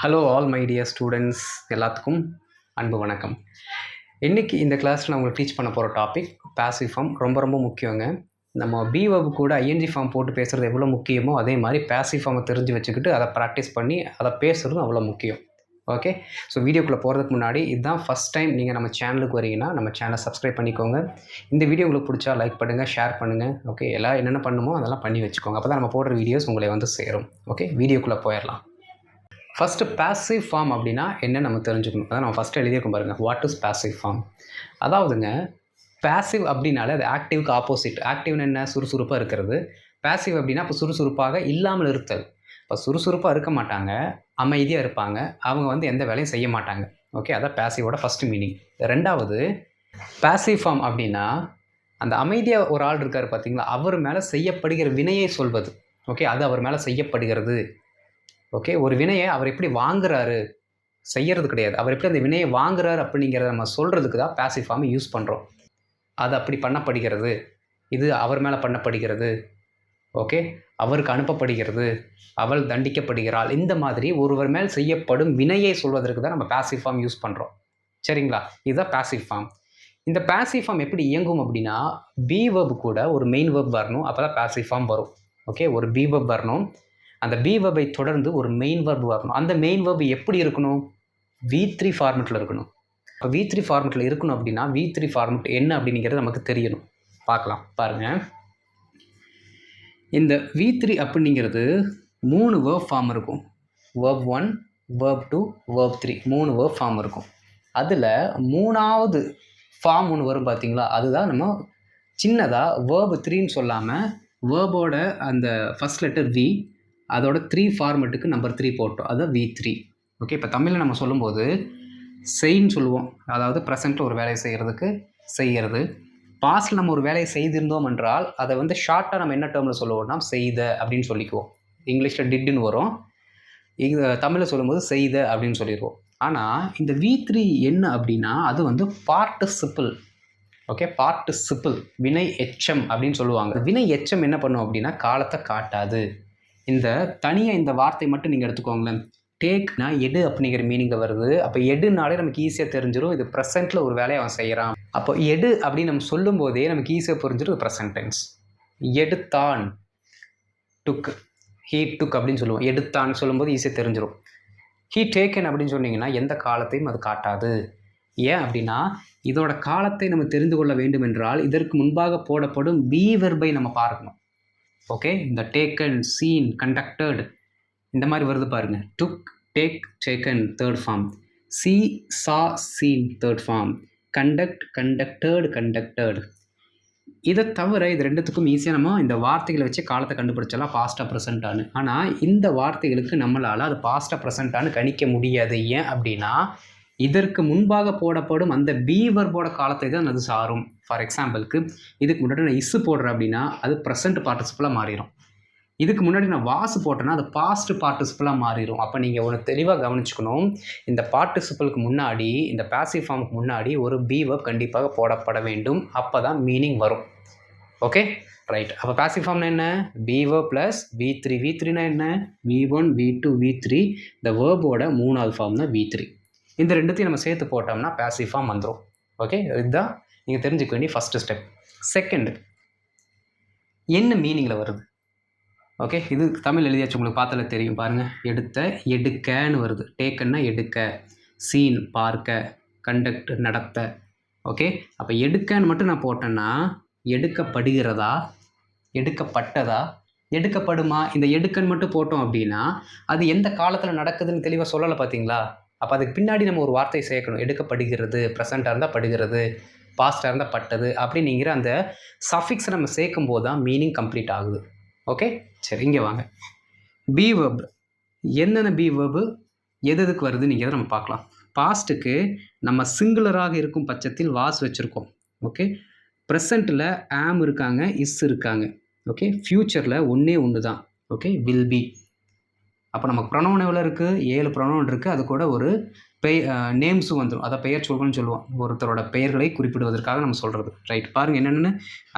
Hello all my dear students, எல்லாத்துக்கும் அன்பு வணக்கம். இன்றைக்கி இந்த கிளாஸில் நான் உங்களுக்கு டீச் பண்ண போகிற டாபிக் பாசிவ் ஃபார்ம். ரொம்ப ரொம்ப முக்கியங்க. நம்ம பி வெர்ப் கூட ஐஎன்ஜி ஃபார்ம் போட்டு பேசுகிறது எவ்வளோ முக்கியமோ அதே மாதிரி பாசிவ் ஃபார்மை தெரிஞ்சு வச்சுக்கிட்டு அதை ப்ராக்டிஸ் பண்ணி அதை பேசுகிறதும் அவ்வளோ முக்கியம். ஓகே, ஸோ வீடியோக்குள்ளே போகிறதுக்கு முன்னாடி இதுதான் ஃபஸ்ட் டைம் நீங்கள் நம்ம சேனலுக்கு வரீங்கன்னா நம்ம சேனலை சப்ஸ்கிரைப் பண்ணிக்கோங்க. இந்த வீடியோ உங்களுக்கு பிடிச்சா லைக் பண்ணுங்கள், ஷேர் பண்ணுங்கள். ஓகே, எல்லாம் என்னென்ன பண்ணுமோ அதெல்லாம் பண்ணி வச்சுக்கோங்க. அப்போ தான் நம்ம போடுற வீடியோஸ் உங்களை வந்து சேரும். ஓகே, வீடியோக்குள்ளே போயிடலாம். ஃபஸ்ட்டு பாசிவ் ஃபார்ம் அப்படின்னா என்ன நம்ம தெரிஞ்சுக்கணும். அதான் நம்ம ஃபஸ்ட்டு எழுதியிருக்கோம் பாருங்கள், வாட் இஸ் பாசிவ் ஃபார்ம். அதாவதுங்க, பாசிவ் அப்படின்னாலே அது ஆக்டிவ்க்கு ஆப்போசிட். ஆக்டிவ்னு என்ன? சுறுசுறுப்பாக இருக்கிறது. பாசிவ் அப்படின்னா இப்போ சுறுசுறுப்பாக இல்லாமல் இருத்தல். இப்போ சுறுசுறுப்பாக இருக்க மாட்டாங்க, அமைதியாக இருப்பாங்க, அவங்க வந்து எந்த வேலையும் செய்ய மாட்டாங்க. ஓகே, அதான் பாசிவோட ஃபஸ்ட்டு மீனிங். ரெண்டாவது, பாசிவ் ஃபார்ம் அப்படின்னா அந்த அமைதியாக ஒரு ஆள் இருக்கார் பார்த்தீங்களா, அவர் மேலே செய்யப்படுகிற வினையை சொல்வது. ஓகே, அது அவர் மேலே செய்யப்படுகிறது. ஓகே, ஒரு வினையை அவர் எப்படி வாங்குறாரு, செய்கிறது கிடையாது, அவர் எப்படி அந்த வினையை வாங்குறாரு அப்படிங்கிறத நம்ம சொல்கிறதுக்கு தான் பாசிவ் ஃபார்மை யூஸ் பண்ணுறோம். அது அப்படி பண்ணப்படுகிறது, இது அவர் மேலே பண்ணப்படுகிறது, ஓகே, அவருக்கு அனுப்பப்படுகிறது, அவள் தண்டிக்கப்படுகிறாள், இந்த மாதிரி ஒருவர் மேல் செய்யப்படும் வினையை சொல்வதற்கு தான் நம்ம பாசிவ் ஃபார்ம் யூஸ் பண்ணுறோம். சரிங்களா, இதுதான் பாசிவ் ஃபார்ம். இந்த பாசிவ் ஃபார்ம் எப்படி இயங்கும் அப்படின்னா, பி வெர்ப் கூட ஒரு மெயின் வெர்ப் வரணும், அப்போ தான் பாசிவ் ஃபார்ம் வரும். ஓகே, ஒரு பி வெர்ப் வரணும், அந்த பி வெர்பை தொடர்ந்து ஒரு மெயின் வெர்ப் வரணும். அந்த மெயின் வெர்ப் எப்படி இருக்கணும்? V3 ஃபார்மெட்டில் இருக்கணும். இப்போ V3 ஃபார்மெட்டில் இருக்கணும் அப்படின்னா V3 ஃபார்மெட் என்ன அப்படிங்கிறது நமக்கு தெரியணும். பார்க்கலாம் பாருங்கள். இந்த V3 அப்படிங்கிறது 3 வேர்ப் ஃபார்ம் இருக்கும். Verb 1, verb 2, verb 3, 3 verb form இருக்கும். அதில் 3வது ஃபார்ம் ஒன்று வரும் பார்த்தீங்களா, அதுதான் நம்ம சின்னதாக வேர்ப் 3ன்னு சொல்லாமல் வேர்போட அந்த ஃபஸ்ட் லெட்டர் V, அதோட 3 ஃபார்மெட்டுக்கு நம்பர் 3 போட்டோம், அதுதான் V3. ஓகே, இப்போ தமிழில் நம்ம சொல்லும்போது செய்ன்னு சொல்லுவோம், அதாவது ப்ரெசண்ட்டில் ஒரு வேலையை செய்கிறதுக்கு செய்கிறது. பாஸ்ட்டில் நம்ம ஒரு வேலையை செய்திருந்தோம் என்றால் அதை வந்து ஷார்ட்டாக நம்ம என்ன டேர்மில் சொல்லுவோம்னா செய்த அப்படின்னு சொல்லிக்குவோம். இங்கிலீஷில் டிட்டுன்னு வரும், தமிழில் சொல்லும்போது செய்த அப்படின்னு சொல்லிடுவோம். ஆனால் இந்த V3 என்ன அப்படின்னா அது வந்து பார்ட்டிசிபிள். ஓகே, பார்ட்டிசிபிள், வினை எச்சம் அப்படின்னு சொல்லுவாங்க. வினை எச்சம் என்ன பண்ணும் அப்படின்னா காலத்தை காட்டாது. இந்த தனியாக இந்த வார்த்தை மட்டும் நீங்கள் எடுத்துக்கோங்களேன். டேக்னா எடு அப்படிங்கிற மீனிங்கில் வருது. அப்போ எடுனாலே நமக்கு ஈஸியாக தெரிஞ்சிடும் இது ப்ரெசென்ட்டில் ஒரு வேலையை அவன் செய்கிறான். அப்போ எடு அப்படின்னு நம்ம சொல்லும் போதே நமக்கு ஈஸியாக புரிஞ்சிடும் ப்ரெசென்ட் டென்ஸ். எடுத்தான், டுக், ஹீ டுக் அப்படின்னு சொல்லுவோம். எடுத்தான் சொல்லும்போது ஈஸியாக தெரிஞ்சிடும். ஹீ டேக்கன் அப்படின்னு சொன்னீங்கன்னா எந்த காலத்தையும் அது காட்டாது. ஏன் அப்படின்னா இதோட காலத்தை நம்ம தெரிந்து கொள்ள வேண்டும் என்றால் இதற்கு முன்பாக போடப்படும் பி வெர்பை நம்ம பார்க்கணும். ஓகே, இந்த டேக்கன், சீன், கண்டக்டட் இந்த மாதிரி வருது பாருங்க. Took, take, taken third form, see, saw, seen third form, conduct, conducted, conducted. இதை தவிர இது ரெண்டுத்துக்கும் ஈஸியாக நம்ம இந்த வார்த்தைகளை வச்சு காலத்தை கண்டுபிடிச்சலாம் பாஸ்டாக ப்ரெசென்ட்டானு. ஆனால் இந்த வார்த்தைகளுக்கு நம்மளால் அது பாஸ்டாக ப்ரெசென்ட்டானு கணிக்க முடியாது. ஏன் அப்படின்னா இதற்கு முன்பாக போடப்படும் அந்த பி வெர்போட காலத்தை தான் அது சாரும். ஃபார் எக்ஸாம்பிளுக்கு இதுக்கு முன்னாடி நான் இஸ்ஸு போடுறேன் அப்படின்னா அது ப்ரெசென்ட் பார்ட்டிசிபிளாக மாறிடும். இதுக்கு முன்னாடி நான் வாசு போட்டேன்னா அது பாஸ்ட் பார்ட்டிசிபிளாக மாறிடும். அப்போ நீங்கள் ஒன்று தெளிவாக கவனிச்சுக்கணும், இந்த பார்ட்டிசிபிளுக்கு முன்னாடி, இந்த பாசிவ் ஃபார்முக்கு முன்னாடி ஒரு பி வெர்ப் கண்டிப்பாக போடப்பட வேண்டும். அப்போ தான் மீனிங் வரும். Okay, right. அப்போ பாசிவ் ஃபார்ம்னா என்ன? B verb plus V3. V3னா என்ன? V1, V2, V3. இந்த வேர்போட 3வது ஃபார்ம் தான் V3. இந்த ரெண்டுத்தையும் நம்ம சேர்த்து போட்டோம்னா பாசிவ் ஃபார்ம் வந்துடும். ஓகே, இதுதான் நீங்கள் தெரிஞ்சுக்க வேண்டிய ஃபஸ்ட்டு ஸ்டெப். செகண்ட், என்ன மீனிங்கில் வருது? ஓகே, இது தமிழ் எழுதியாச்சு, உங்களுக்கு பார்த்தாலே தெரியும் பாருங்கள். எடுத்த, எடுக்கன்னு வருது. டேக்கன்னா எடுக்க, சீன் பார்க்க, கண்டக்ட் நடத்த. ஓகே, அப்போ எடுக்கன்னு மட்டும் நான் போட்டேன்னா எடுக்கப்படுகிறதா, எடுக்கப்பட்டதா, எடுக்கப்படுமா? இந்த எடுக்கன்னு மட்டும் போட்டோம் அப்படின்னா அது எந்த காலத்தில் நடக்குதுன்னு தெளிவாக சொல்லலை பார்த்தீங்களா? அப்போ அதுக்கு பின்னாடி நம்ம ஒரு வார்த்தை சேர்க்கணும். எடுக்கப்படுகிறது, ப்ரெசண்ட்டாக இருந்தால் படுகிறது, பாஸ்டாக இருந்தால் பட்டது அப்படிங்கிற அந்த சஃபிக்ஸை நம்ம சேர்க்கும் போது தான் மீனிங் கம்ப்ளீட் ஆகுது. ஓகே, சரி, இங்கே வாங்க. பி வெர்ப் என்னென்ன பி வெர்பு எதுக்கு வருதுங்கிறத நம்ம பார்க்கலாம். பாஸ்ட்டுக்கு நம்ம சிங்குலராக இருக்கும் பட்சத்தில் வாஸ் வச்சுருக்கோம். ஓகே, ப்ரெசண்ட்டில் ஆம் இருக்காங்க, இஸ் இருக்காங்க. ஓகே, ஃப்யூச்சரில் ஒன்று தான். Okay, will be. அப்போ நமக்கு ப்ரொனவுன் எவ்வளோ இருக்குது? 7 ப்ரொனவுன் இருக்குது. அது கூட ஒரு நேம்ஸும் வந்துடும். அதை பெயர் சொல்கள்னு சொல்லுவோம். ஒருத்தரோட பெயர்களை குறிப்பிடுவதற்காக நம்ம சொல்கிறது. ரைட், பாருங்கள் என்னென்னு.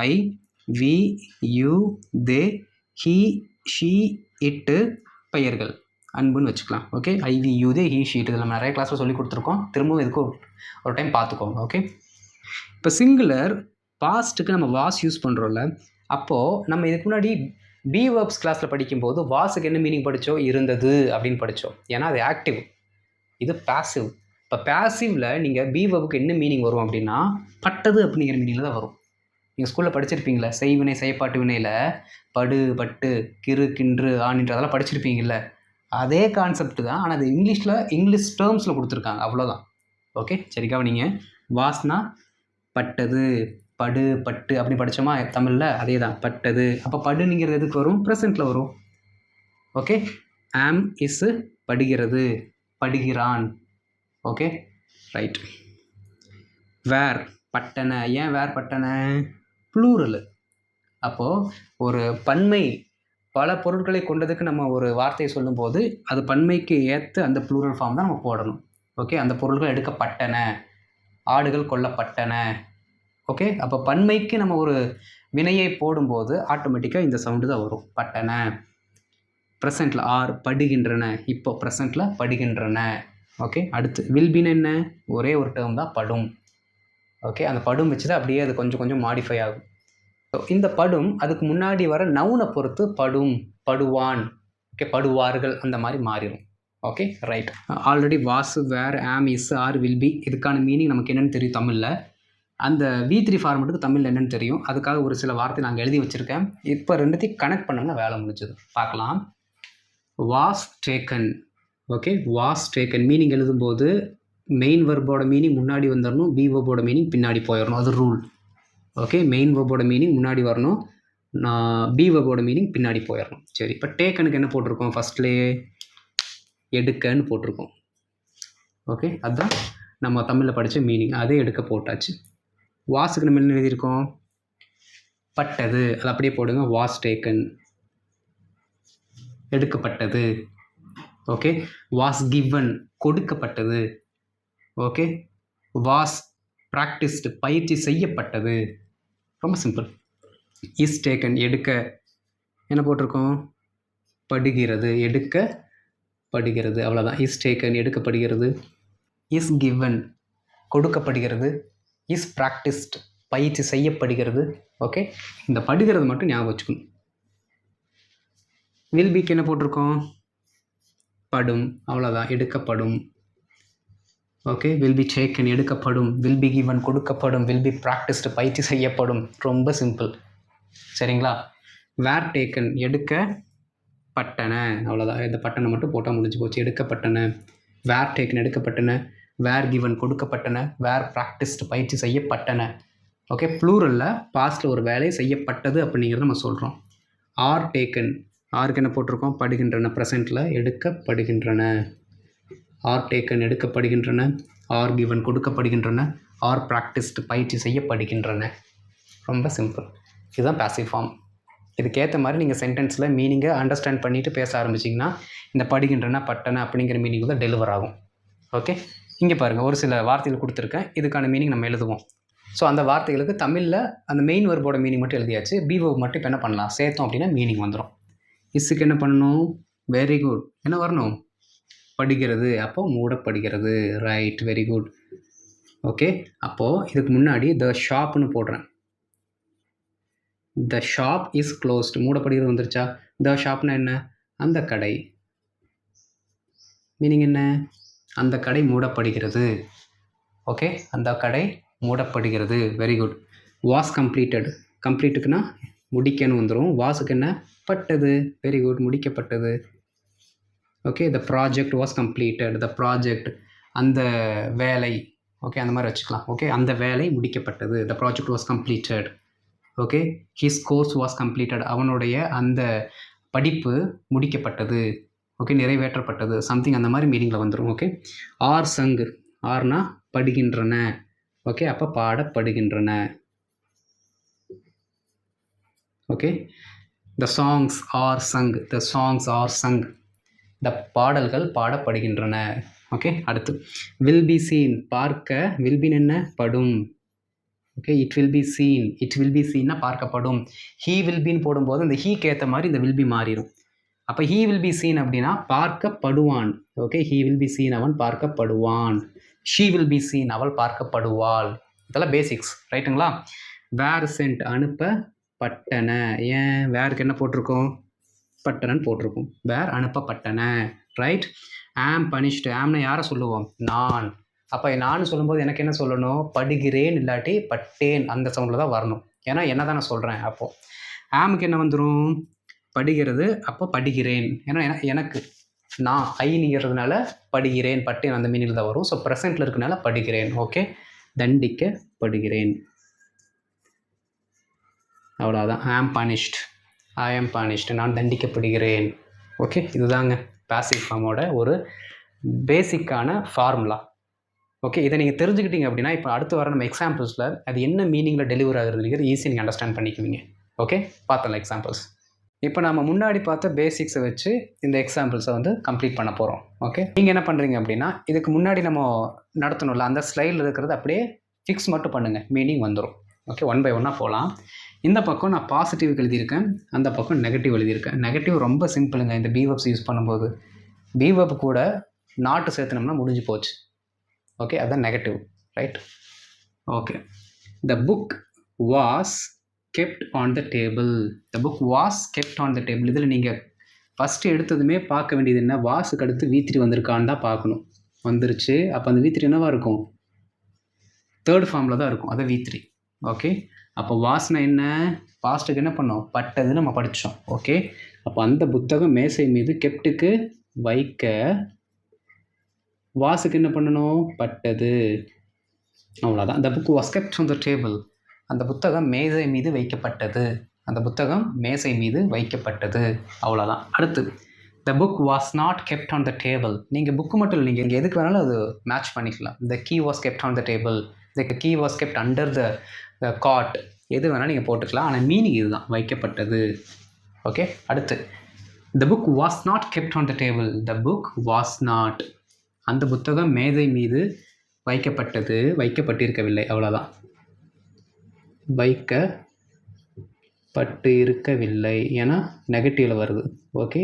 I, we, you, they, he, she, it பெயர்கள். அன்புன்னு வச்சுக்கலாம். Okay, I we you they he she it இதில் நம்ம நிறைய கிளாஸில் சொல்லி கொடுத்துருக்கோம். திரும்பவும் இதுக்கு ஒரு டைம் பார்த்துக்கோங்க. ஓகே, இப்போ சிங்குலர் பாஸ்ட்டுக்கு நம்ம வாஸ் யூஸ் பண்ணுறோம்ல, அப்போது நம்ம இதுக்கு முன்னாடி பி வேர்ப்ஸ் கிளாஸில் படிக்கும்போது வாஸுக்கு என்ன மீனிங் படித்தோம்? இருந்தது அப்படின்னு படித்தோம். ஏன்னா அது ஆக்டிவ், இது பேசிவ். இப்போ பேசிவில் நீங்கள் பி வேர்புக்கு என்ன மீனிங் வரும் அப்படின்னா பட்டது அப்படிங்கிற மீனிங்கில் தான் வரும். நீங்கள் ஸ்கூலில் படிச்சிருப்பீங்களே, செய்வினை செயற்பாட்டு வினையில் படு, பட்டு, கிறு, கின்று, ஆணின்று அதெல்லாம் படிச்சிருப்பீங்கள்ல, அதே கான்செப்ட் தான். ஆனால் அது இங்கிலீஷ் டேர்ம்ஸில் கொடுத்துருக்காங்க, அவ்வளோதான். ஓகே, சரிக்கா? நீங்கள் வாஸ்னா பட்டது, படு, பட்டு அப்படி படித்தோமா தமிழில், அதே தான் பட்டது. அப்போ படுங்கிறது எதுக்கு வரும்? ப்ரெசண்ட்டில் வரும். ஓகே, ஆம் இஸ் படுகிறது, படுகிறான். Okay, right. வேர் பட்டன. ஏன் வேர் பட்டன? ப்ளூரல். அப்போது ஒரு பன்மை பல பொருட்களை கொண்டதுக்கு நம்ம ஒரு வார்த்தையை சொல்லும்போது அது பன்மைக்கு ஏற்ற அந்த ப்ளூரல் ஃபார்ம் தான் நம்ம போடணும். ஓகே, அந்த பொருட்கள் எடுக்கப்பட்டன, ஆடுகள் கொல்லப்பட்டன. ஓகே, அப்போ பன்மைக்கு நம்ம ஒரு வினையை போடும்போது ஆட்டோமேட்டிக்காக இந்த சவுண்டு தான் வரும், பட்டன. ப்ரெசண்ட்டில் ஆர் படுகின்றன, இப்போ ப்ரெசண்ட்டில் படுகின்றன. ஓகே, அடுத்து வில்பின்னு என்ன? ஒரே ஒரு டேர்ம் தான், படும். ஓகே, அந்த படும் வச்சு தான் அப்படியே அது கொஞ்சம் கொஞ்சம் மாடிஃபை ஆகும். ஸோ இந்த படும் அதுக்கு முன்னாடி வர நவுனை பொறுத்து படும், படுவான், ஓகே, படுவார்கள் அந்த மாதிரி மாறிடும். Okay, right. ஆல்ரெடி வாசு, வேர், ஆம், இஸ், ஆர், வில் பி இதுக்கான மீனிங் நமக்கு என்னென்னு தெரியும் தமிழில். அந்த V3 ஃபார்மெட்டுக்கு தமிழில் என்னென்னு தெரியும். அதுக்காக ஒரு சில வார்த்தை நாங்கள் எழுதி வச்சுருக்கேன். இப்போ ரெண்டுத்தையும் கனெக்ட் பண்ணோம்னா வேலை முடிஞ்சது. பார்க்கலாம். Was taken. Okay, was taken meaning எழுதும்போது மெயின் வெர்போட மீனிங் முன்னாடி வந்துடணும், பி வெர்போட மீனிங் பின்னாடி போயிடணும், அது ரூல். ஓகே, மெயின் வெர்போட மீனிங் முன்னாடி வரணும், பி வெர்போட மீனிங் பின்னாடி போயிடணும். சரி, இப்போ டேக்கனுக்கு என்ன போட்டிருக்கோம்? ஃபஸ்ட்லேயே எடுக்கன்னு போட்டிருக்கோம். ஓகே, அதுதான் நம்ம தமிழில் படித்த மீனிங், அதே எடுக்க போட்டாச்சு. வாஸுக்கு நம்ம என்ன எழுதியிருக்கோம்? பட்டது, அது அப்படியே போடுங்க, வாஸ் டேக்கன், எடுக்கப்பட்டது. ஓகே, வாஸ் கிவன், கொடுக்கப்பட்டது. ஓகே, வாஸ் ப்ராக்டிஸ்டு, பயிற்சி செய்யப்பட்டது. ரொம்ப சிம்பிள். இஸ் டேக்கன், எடுக்க என்ன போட்டிருக்கோம்? படுகிறது, எடுக்கப்படுகிறது, அவ்வளோதான். இஸ் டேக்கன், எடுக்கப்படுகிறது. இஸ் கிவன், கொடுக்கப்படுகிறது. இஸ் ப்ராக்டிஸ்டு, பயிற்சி செய்யப்படுகிறது. ஓகே, இந்த படுகிறது மட்டும் ஞாபகம் வச்சுக்கணும். வில் பிக்கு என்ன போட்டிருக்கோம்? படும், அவ்வளோதான், எடுக்கப்படும். ஓகே, வில் பி டேக்கன், எடுக்கப்படும். வில் பி கிவன், கொடுக்கப்படும். வில் பி ப்ராக்டிஸ்டு, பயிற்சி செய்யப்படும். ரொம்ப சிம்பிள், சரிங்களா? வேர் டேக்கன், எடுக்கப்பட்டன, அவ்வளோதான். இந்த பட்டனை மட்டும் போட்டால் முடிஞ்சு போச்சு, எடுக்கப்பட்டன. வேர் டேக்கன், எடுக்கப்பட்டன. Were given, கொடுக்கப்பட்டன. வேர் ப்ராக்டிஸ்டு, பயிற்சி செய்யப்பட்டன. ஓகே, ப்ளூரலில் பாஸ்ட்டில் ஒரு வேலை செய்யப்பட்டது அப்படிங்கிறத நம்ம சொல்கிறோம். ஆர் டேக்கன், ஆருக்கு என்ன போட்டிருக்கோம்? படுகின்றன, ப்ரெசண்ட்டில் எடுக்கப்படுகின்றன. ஆர் டேக்கன், எடுக்கப்படுகின்றன. ஆர் கிவன், கொடுக்கப்படுகின்றன. ஆர் ப்ராக்டிஸ்டு, பயிற்சி செய்யப்படுகின்றன. ரொம்ப சிம்பிள். இதுதான் பேசிவ் ஃபார்ம். இதுக்கேற்ற மாதிரி நீங்கள் சென்டென்ஸில் மீனிங்கை அண்டர்ஸ்டாண்ட் பண்ணிவிட்டு பேச ஆரம்பிச்சிங்கன்னா இந்த படுகின்றன, பட்டன அப்படிங்கிற மீனிங் தான் டெலிவர் ஆகும். ஓகே, இங்கே பாருங்கள், ஒரு சில வார்த்தைகள் கொடுத்துருக்கேன், இதுக்கான மீனிங் நம்ம எழுதுவோம். ஸோ அந்த வார்த்தைகளுக்கு தமிழில் அந்த மெயின் வெர்போட மீனிங் மட்டும் எழுதியாச்சு. பி வெர்ப் மட்டும் இப்போ என்ன பண்ணலாம்? சேர்த்தோம் அப்படின்னா மீனிங் வந்துடும். இஸ்ஸுக்கு என்ன பண்ணணும்? வெரி குட், என்ன வரணும்? படுகிறது, அப்போது மூடப்படுகிறது. Right, very good. ஓகே, அப்போது இதுக்கு முன்னாடி த ஷாப்னு போடுறேன். த ஷாப் இஸ் க்ளோஸ்டு, மூடப்படுகிறது வந்துருச்சா? த ஷாப்னா என்ன? அந்த கடை. மீனிங் என்ன? அந்த கடை மூடப்படுகிறது. ஓகே, அந்த கடை மூடப்படுகிறது. Very good. வாஸ் கம்ப்ளீட்டட், கம்ப்ளீட்டுக்குன்னா முடிக்கன்னு வந்துடும். வாஸுக்கு என்ன? பட்டது. வெரி குட், முடிக்கப்பட்டது. Okay, the project was completed. The project, அந்த வேலை. ஓகே, அந்த மாதிரி வச்சுக்கலாம். ஓகே, அந்த வேலை முடிக்கப்பட்டது. The project was completed. Okay, his course was completed, அவனுடைய அந்த படிப்பு முடிக்கப்பட்டது. ஓகே, நிறைவேற்றப்பட்டது, சம்திங் அந்த மாதிரி மீனிங்கில் வந்துடும். ஓகே, ஆர் சங், ஆர்னா படுகின்றன. ஓகே, அப்போ பாடப்படுகின்றன. Okay, the songs are sung, the songs are sung, இந்த பாடல்கள் பாடப்படுகின்றன. ஓகே, அடுத்து வில் பி சீன், பார்க்க. வில் பின் என்ன? படும். Okay, it will be seen, it will be சீன்னா பார்க்கப்படும். ஹீ வில் பின்னு போடும்போது இந்த ஹீக்கு ஏற்ற மாதிரி இந்த வில் பி மாறிடும். அப்போ he will be seen அப்படின்னா பார்க்கப்படுவான். Okay, he will be seen அவன் பார்க்கப்படுவான். she will be seen அவள் பார்க்கப்படுவாள். இதெல்லாம் பேசிக்ஸ், ரைட்டுங்களா? வேர் சென்ட் அனுப்பப்பட்டன. ஏன் வேருக்கு என்ன போட்டிருக்கோம்? பட்டனன்னு போட்டிருக்கோம். வேர் அனுப்பப்பட்டன, ரைட்? ஆம் பனிஷ்டு. ஆம்னா யாரை சொல்லுவோம்? நான். அப்போ நான் சொல்லும்போது எனக்கு என்ன சொல்லணும்? படுகிறேன் இல்லாட்டி பட்டேன் அந்த சவுண்டில் தான் வரணும். ஏன்னா என்ன தான் நான் சொல்கிறேன். அப்போது ஆமுக்கு என்ன வந்துடும்? படுகிறது. அப்போ படுகிறேன். ஏன்னா எனக்கு நான் ஐங்கிறதுனால படுகிறேன், பட்டேன் அந்த மீனில் தான் வரும். ஸோ ப்ரெசென்ட்டில் இருக்கனால படுகிறேன். ஓகே, தண்டிக்கப்படுகிறேன். அவ்வளோதான். ஆம் பனிஷ்ட், ஐ ஆம் பனிஷ்ட், நான் தண்டிக்கப்படுகிறேன். ஓகே, இதுதாங்க பாசிவ் ஃபார்மோட ஒரு பேசிக்கான ஃபார்முலா. ஓகே, இதை நீங்கள் தெரிஞ்சுக்கிட்டீங்க அப்படின்னா இப்போ அடுத்து வர நம்ம எக்ஸாம்பிள்ஸில் அது என்ன மீனிங்கில் டெலிவர் ஆகுறதுங்கிறது ஈஸியாக நீங்கள் அண்டர்ஸ்டாண்ட் பண்ணிக்குவீங்க. ஓகே, பார்த்தலாம் எக்ஸாம்பிள்ஸ். இப்போ நம்ம முன்னாடி பார்த்த பேசிக்ஸை வச்சு இந்த எக்ஸாம்பிள்ஸை வந்து கம்ப்ளீட் பண்ண போகிறோம். ஓகே, நீங்கள் என்ன பண்ணுறீங்க அப்படின்னா இதுக்கு முன்னாடி நம்ம நடத்தணும்ல அந்த ஸ்லைடில் இருக்கிறது அப்படியே ஃபிக்ஸ் மட்டும் பண்ணுங்கள், மீனிங் வந்துடும். ஓகே, ஒன் பை ஒன்னாக போகலாம். இந்த பக்கம் நான் பாசிட்டிவ் எழுதியிருக்கேன், அந்த பக்கம் நெகட்டிவ் எழுதியிருக்கேன். நெகட்டிவ் ரொம்ப சிம்பிளுங்க. இந்த பீவப்ஸ் யூஸ் பண்ணும்போது பீவப் கூட நாட்டு சேர்த்துனோம்னா முடிஞ்சு போச்சு. ஓகே, அதுதான் negative, right? Okay, the book was kept on the table. the book was kept on the table. இதில் நீங்கள் ஃபஸ்ட்டு எடுத்ததுமே பார்க்க வேண்டியது என்ன? வாஸுக்கு அடுத்து V3 வந்திருக்கான்னு தான் பார்க்கணும். வந்துருச்சு. அப்போ அந்த V3 என்னவாக இருக்கும்? தேர்ட் ஃபார்மில் தான் இருக்கும், அது V3. ஓகே, அப்போ வாஸ்னா என்ன? பாஸ்ட்டுக்கு என்ன பண்ணோம்? பட்டது நம்ம படித்தோம். ஓகே, அப்போ அந்த புத்தகம் மேசை மீது கெப்டுக்கு வைக்க, வாஸுக்கு என்ன பண்ணணும்? பட்டது. அவ்வளோதான். the book was kept on the table. அந்த புத்தகம் மேசை மீது வைக்கப்பட்டது. அந்த புத்தகம் மேசை மீது வைக்கப்பட்டது. அவ்வளோதான். அடுத்து the book was not kept on the table. நீங்கள் புக்கு மட்டும் இல்லை, நீங்கள் இங்கே எதுக்கு வேணாலும் அது மேட்ச் பண்ணிக்கலாம். The key was kept on the table, the key was kept under the cot, எது வேணாலும் நீங்கள் போட்டுக்கலாம். ஆனால் மீனிங் இதுதான், வைக்கப்பட்டது. ஓகே, அடுத்து the book was not kept on the table. The book was not, அந்த புத்தகம் மேசை மீது வைக்கப்பட்டது, வைக்கப்பட்டிருக்கவில்லை. அவ்வளோதான். வைக்கப்பட்டு இருக்கவில்லை, ஏன்னா நெகட்டிவில் வருது. ஓகே,